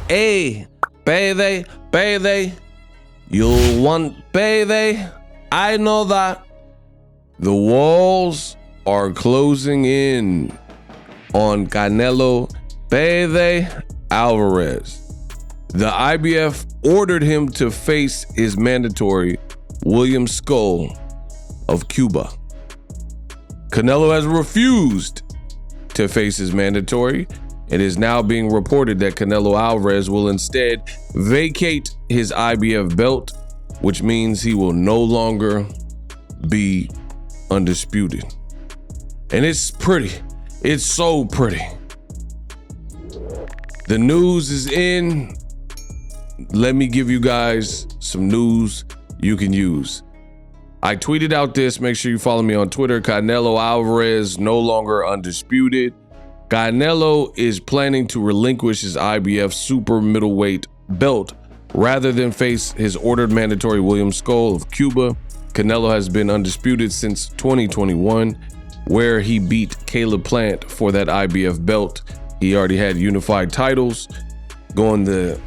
Hey, payday. You want payday? I know that. The walls are closing in on Canelo Alvarez. The IBF ordered him to face his mandatory William Skull of Cuba. Canelo has refused to face his mandatory. It is now being reported that Canelo Alvarez will instead vacate his IBF belt, which means he will no longer be undisputed. And it's pretty. It's so pretty. The news is in. Let me give you guys some news you can use. I tweeted out this. Make sure you follow me on Twitter. Canelo Alvarez no longer undisputed. Canelo is planning to relinquish his IBF super middleweight belt rather than face his ordered mandatory William Skull of Cuba. Canelo has been undisputed since 2021, where he beat Caleb Plant for that IBF belt. He already had unified titles, going the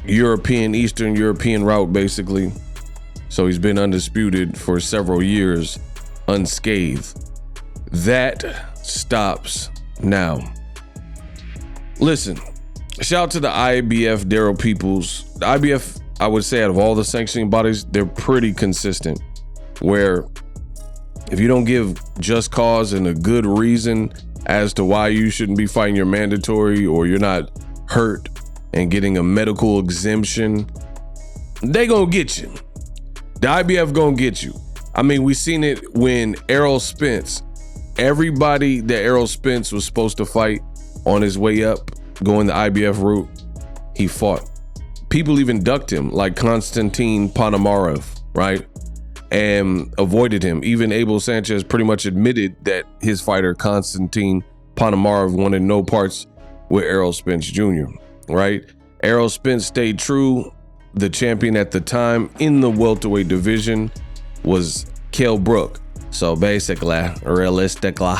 Eastern European route, basically. So he's been undisputed for several years, unscathed. That stops now. Listen, shout out to the IBF, Daryl Peoples. The IBF, I would say, out of all the sanctioning bodies, they're pretty consistent, where if you don't give just cause and a good reason as to why you shouldn't be fighting your mandatory, or you're not hurt and getting a medical exemption, they gonna get you. The IBF gonna get you. I mean, we seen it when Errol Spence, everybody that Errol Spence was supposed to fight on his way up, going the IBF route, he fought. People even ducked him, like Konstantin Ponomarev, right? And avoided him. Even Abel Sanchez pretty much admitted that his fighter, Konstantin Ponomarev, wanted no parts with Errol Spence Jr., right? Errol Spence stayed true. The champion at the time in the welterweight division was Kell Brook. So basically, realistically,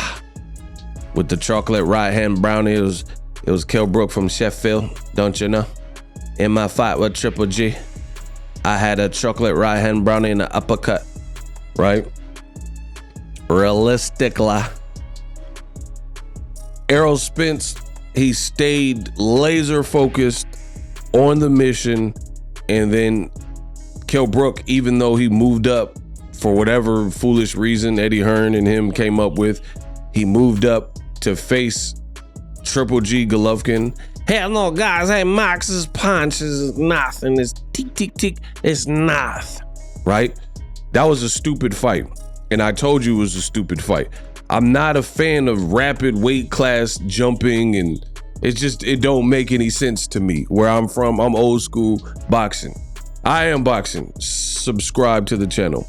with the chocolate right hand brownie, it was Kell Brook from Sheffield, don't you know? In my fight with Triple G, I had a chocolate right hand brownie and an uppercut, right? Realistically, Errol Spence, he stayed laser focused on the mission, and then Kell Brook, even though he moved up for whatever foolish reason Eddie Hearn and him came up with, he moved up to face Triple G Golovkin. Hell no, guys. Hey, Max's punch is nothing. It's tick. It's nothing, right? That was a stupid fight. And I told you it was a stupid fight. I'm not a fan of rapid weight class jumping, and it don't make any sense to me. Where I'm from, I'm old school boxing. I am boxing. Subscribe to the channel.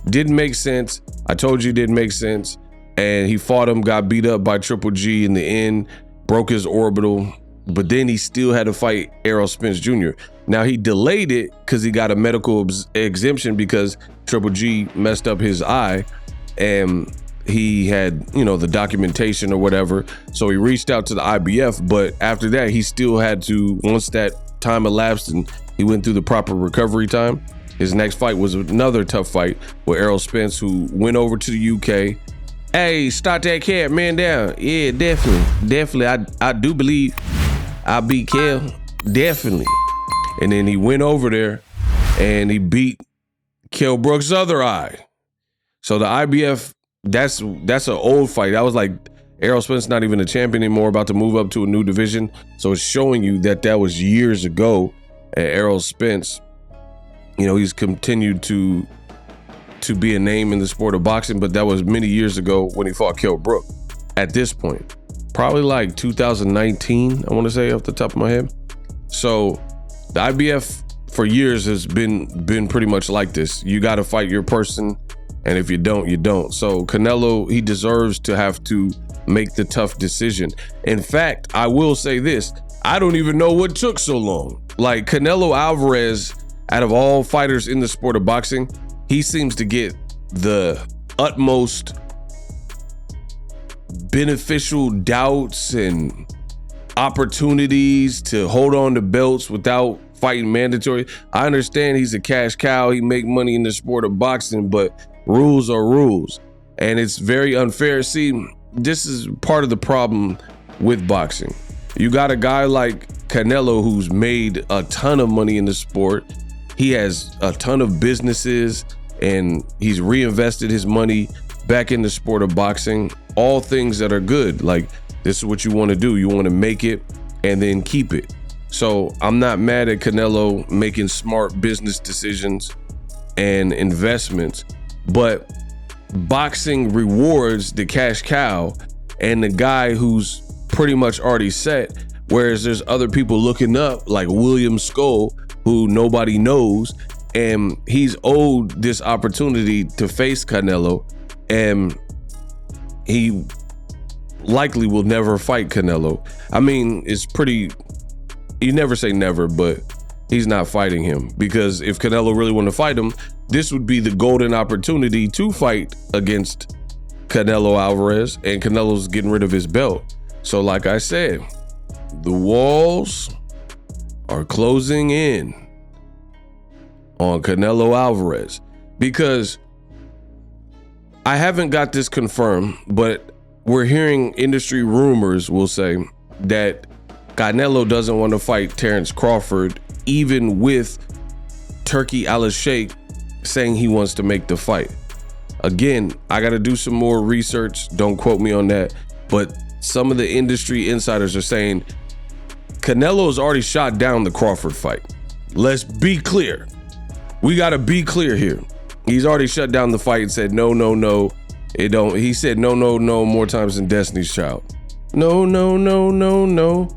Didn't make sense. I told you it didn't make sense. And he fought him, got beat up by Triple G in the end, broke his orbital, but then he still had to fight Errol Spence Jr. Now he delayed it because he got a medical exemption because Triple G messed up his eye, and he had, the documentation or whatever. So he reached out to the IBF, but after that, he still had to, once that time elapsed and he went through the proper recovery time, his next fight was another tough fight with Errol Spence, who went over to the UK. Hey, start that cat man down. Yeah, definitely. I do believe I beat Kell, definitely. And then he went over there and he beat Kell Brook's other eye. So the IBF, that's an old fight. That was like Errol Spence not even a champion anymore, about to move up to a new division. So it's showing you that was years ago. And Errol Spence, he's continued to be a name in the sport of boxing, but that was many years ago when he fought Kell Brook. At this point, probably like 2019, I want to say off the top of my head. So the IBF for years has been pretty much like this. You got to fight your person, and if you don't, you don't. So Canelo, he deserves to have to make the tough decision. In fact, I will say this, I don't even know what took so long. Like Canelo Alvarez, out of all fighters in the sport of boxing, he seems to get the utmost beneficial doubts and opportunities to hold on to belts without fighting mandatory. I understand he's a cash cow. He make money in the sport of boxing, but rules are rules. And it's very unfair. See, this is part of the problem with boxing. You got a guy like Canelo who's made a ton of money in the sport. He has a ton of businesses and he's reinvested his money back in the sport of boxing. All things that are good. Like, this is what you want to do. You want to make it and then keep it. So I'm not mad at Canelo making smart business decisions and investments, but boxing rewards the cash cow and the guy who's pretty much already set, whereas there's other people looking up like William Skull, who nobody knows, and he's owed this opportunity to face Canelo, and he likely will never fight Canelo. I mean, it's pretty, you never say never, but he's not fighting him, because if Canelo really wanted to fight him, this would be the golden opportunity to fight against Canelo Alvarez, and Canelo's getting rid of his belt. So like I said, the walls are closing in on Canelo Alvarez, because I haven't got this confirmed, but we're hearing industry rumors will say that Canelo doesn't want to fight Terrence Crawford, even with Turki Al-Sheikh saying he wants to make the fight. Again, I got to do some more research. Don't quote me on that. But some of the industry insiders are saying Canelo's already shot down the Crawford fight. Let's be clear. We got to be clear here. He's already shut down the fight and said, no, no, no. It don't. He said, no, no, no more times than Destiny's Child. No, no, no, no, no.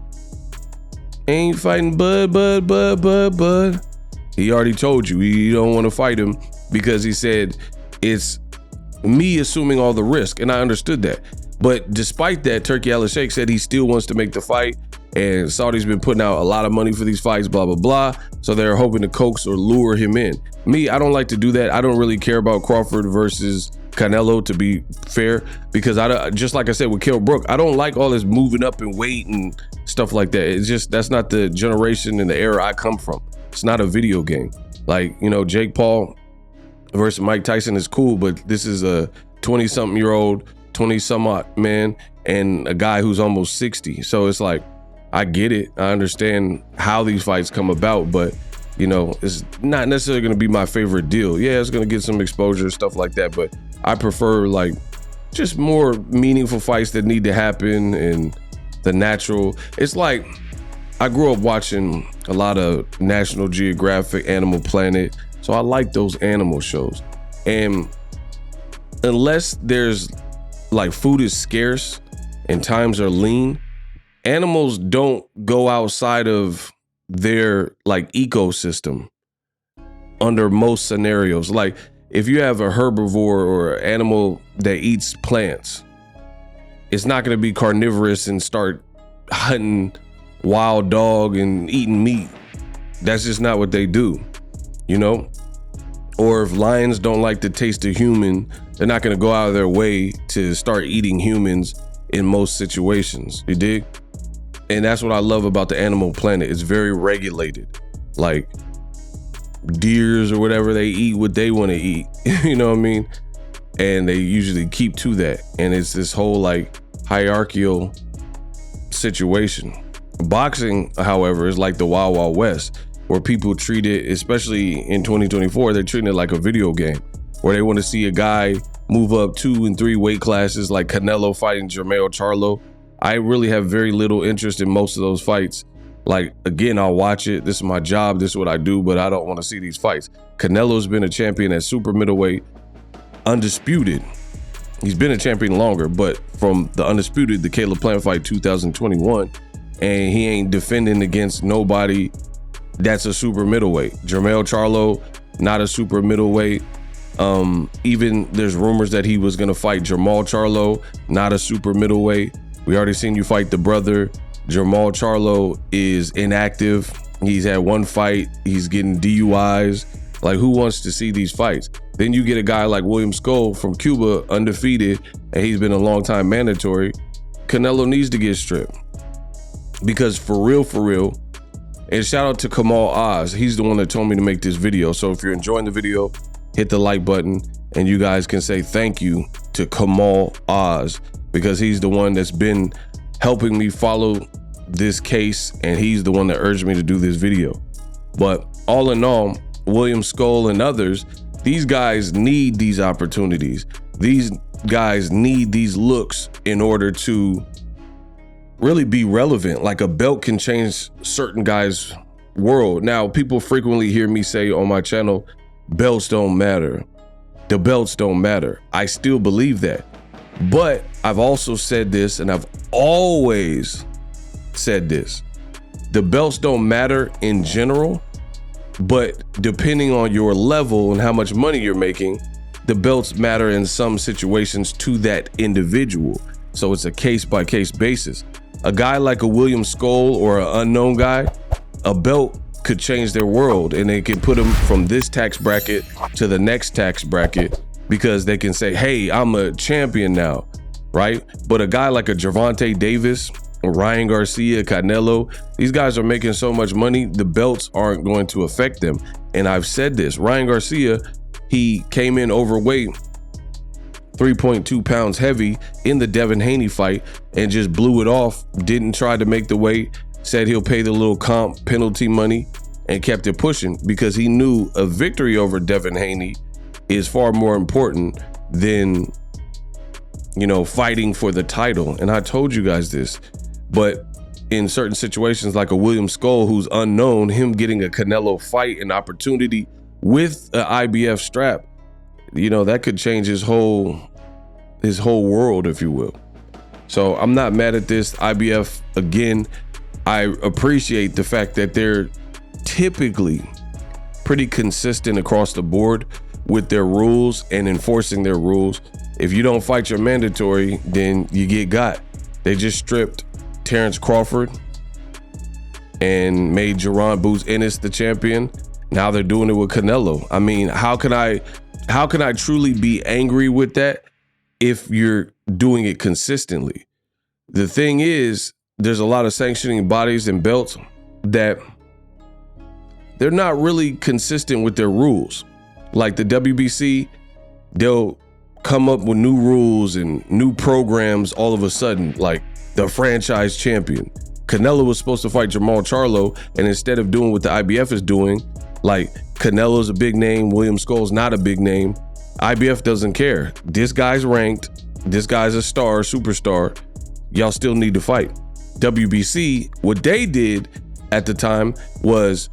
Ain't fighting Bud. He already told you he don't want to fight him because he said it's me assuming all the risk, and I understood that. But despite that, Turki Al-Sheikh said he still wants to make the fight, and Saudi's been putting out a lot of money for these fights, blah, blah, blah. So they're hoping to coax or lure him in. Me, I don't like to do that. I don't really care about Crawford versus Canelo, to be fair, because I just like I said with Kell Brook, I don't like all this moving up and weight and stuff like that. It's just, that's not the generation and the era I come from. It's not a video game. Like, you know, Jake Paul versus Mike Tyson is cool, but this is a 20-something-year-old, 20-some-odd man and a guy who's almost 60. So it's like, I get it. I understand how these fights come about, but you know, it's not necessarily going to be my favorite deal. Yeah, it's going to get some exposure, stuff like that, but I prefer like just more meaningful fights that need to happen and the natural. It's like I grew up watching a lot of National Geographic, Animal Planet, so I like those animal shows. And unless there's like food is scarce and times are lean, animals don't go outside of their like ecosystem under most scenarios. Like if you have a herbivore or an animal that eats plants, it's not going to be carnivorous and start hunting wild dog and eating meat. That's just not what they do, you know? Or if lions don't like the taste of human, they're not going to go out of their way to start eating humans in most situations. You dig? And that's what I love about the Animal Planet. It's very regulated. Like deers or whatever, they eat what they want to eat. You know what I mean? And they usually keep to that. And it's this whole like hierarchical situation. Boxing, however, is like the Wild Wild West, where people treat it, especially in 2024, they're treating it like a video game, where they want to see a guy move up 2 and 3 weight classes, like Canelo fighting Jermell Charlo. I really have very little interest in most of those fights. Like, again, I'll watch it. This is my job. This is what I do, but I don't want to see these fights. Canelo's been a champion at super middleweight, undisputed. He's been a champion longer, but from the undisputed, the Caleb Plant fight 2021, and he ain't defending against nobody that's a super middleweight. Jermell Charlo, not a super middleweight. Even there's rumors that he was gonna fight Jermall Charlo, not a super middleweight. We already seen you fight the brother. Jermall Charlo is inactive. He's had one fight. He's getting DUIs. Like, who wants to see these fights? Then you get a guy like William Skull from Cuba, undefeated, and he's been a long time mandatory. Canelo needs to get stripped. Because for real, and shout out to Kamal Oz. He's the one that told me to make this video. So if you're enjoying the video, hit the like button, and you guys can say thank you to Kamal Oz, because he's the one that's been helping me follow this case, and he's the one that urged me to do this video. But all in all, William Skull and others, these guys need these opportunities. These guys need these looks in order to really be relevant. Like, a belt can change certain guys' world. Now, people frequently hear me say on my channel, belts don't matter. The belts don't matter. I still believe that. But I've also said this, and I've always said this. The belts don't matter in general, but depending on your level and how much money you're making, the belts matter in some situations to that individual. So it's a case-by-case basis. A guy like a William Skull or an unknown guy, a belt could change their world, and they can put them from this tax bracket to the next tax bracket, because they can say, hey, I'm a champion now, right? But a guy like a Gervonta Davis, Ryan Garcia, Canelo, these guys are making so much money, the belts aren't going to affect them. And I've said this, Ryan Garcia, he came in overweight, 3.2 pounds heavy in the Devin Haney fight, and just blew it off, didn't try to make the weight, said he'll pay the little comp penalty money, and kept it pushing, because he knew a victory over Devin Haney is far more important than, you know, fighting for the title. And I told you guys this. But in certain situations, like a William Skull who's unknown, him getting a Canelo fight, an opportunity with an IBF strap, you know, that could change his whole world, if you will. So I'm not mad at this. IBF, again, I appreciate the fact that they're typically pretty consistent across the board with their rules and enforcing their rules. If you don't fight your mandatory, then you get got. They just stripped Terrence Crawford and made Jaron Boots Ennis the champion. Now they're doing it with Canelo. I mean, how can I truly be angry with that if you're doing it consistently? The thing is, there's a lot of sanctioning bodies and belts that they're not really consistent with their rules. Like the WBC, they'll come up with new rules and new programs all of a sudden, like the franchise champion. Canelo was supposed to fight Jermall Charlo, and instead of doing what the IBF is doing, like Canelo's a big name, William Skull's not a big name, IBF doesn't care. This guy's ranked, this guy's a star, superstar, y'all still need to fight. WBC, what they did at the time was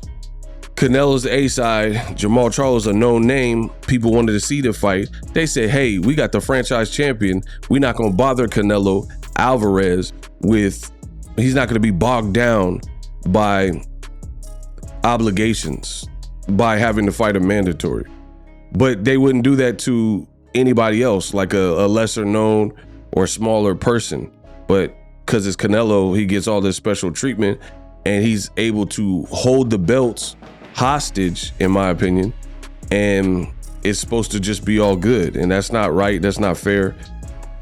Canelo's the A side, Jermall Charlo's a known name, people wanted to see the fight. They said, hey, we got the franchise champion, we're not gonna bother Canelo Alvarez with, he's not gonna be bogged down by obligations, by having to fight a mandatory. But they wouldn't do that to anybody else, like a lesser known or smaller person. But because it's Canelo, he gets all this special treatment, and he's able to hold the belts hostage, in my opinion, and it's supposed to just be all good. And that's not right, that's not fair.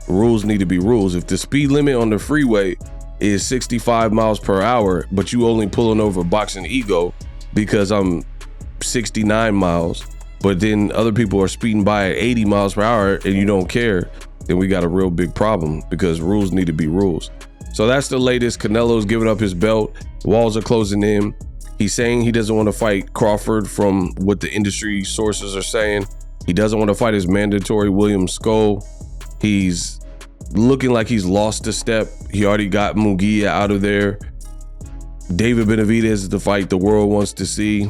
Rules need to be rules. If the speed limit on the freeway is 65 miles per hour, but you only pulling over Boxing Ego because I'm 69 miles, but then other people are speeding by at 80 miles per hour and you don't care, then we got a real big problem, because rules need to be rules. So that's the latest. Canelo's giving up his belt. Walls are closing in. He's saying he doesn't want to fight Crawford from what the industry sources are saying. He doesn't want to fight his mandatory William Skull. He's looking like he's lost a step. He already got Munguia out of there. David Benavidez is the fight the world wants to see.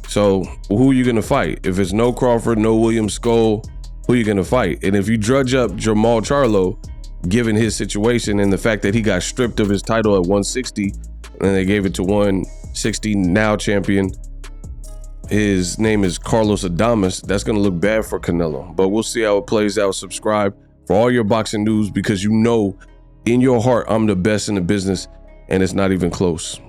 So who are you going to fight? If it's no Crawford, no William Skull, who are you going to fight? And if you drudge up Jermall Charlo, given his situation and the fact that he got stripped of his title at 160 and they gave it to 160 now champion, his name is Carlos Adames, that's going to look bad for Canelo. But we'll see how it plays out. Subscribe for all your boxing news, because you know in your heart I'm the best in the business, and it's not even close.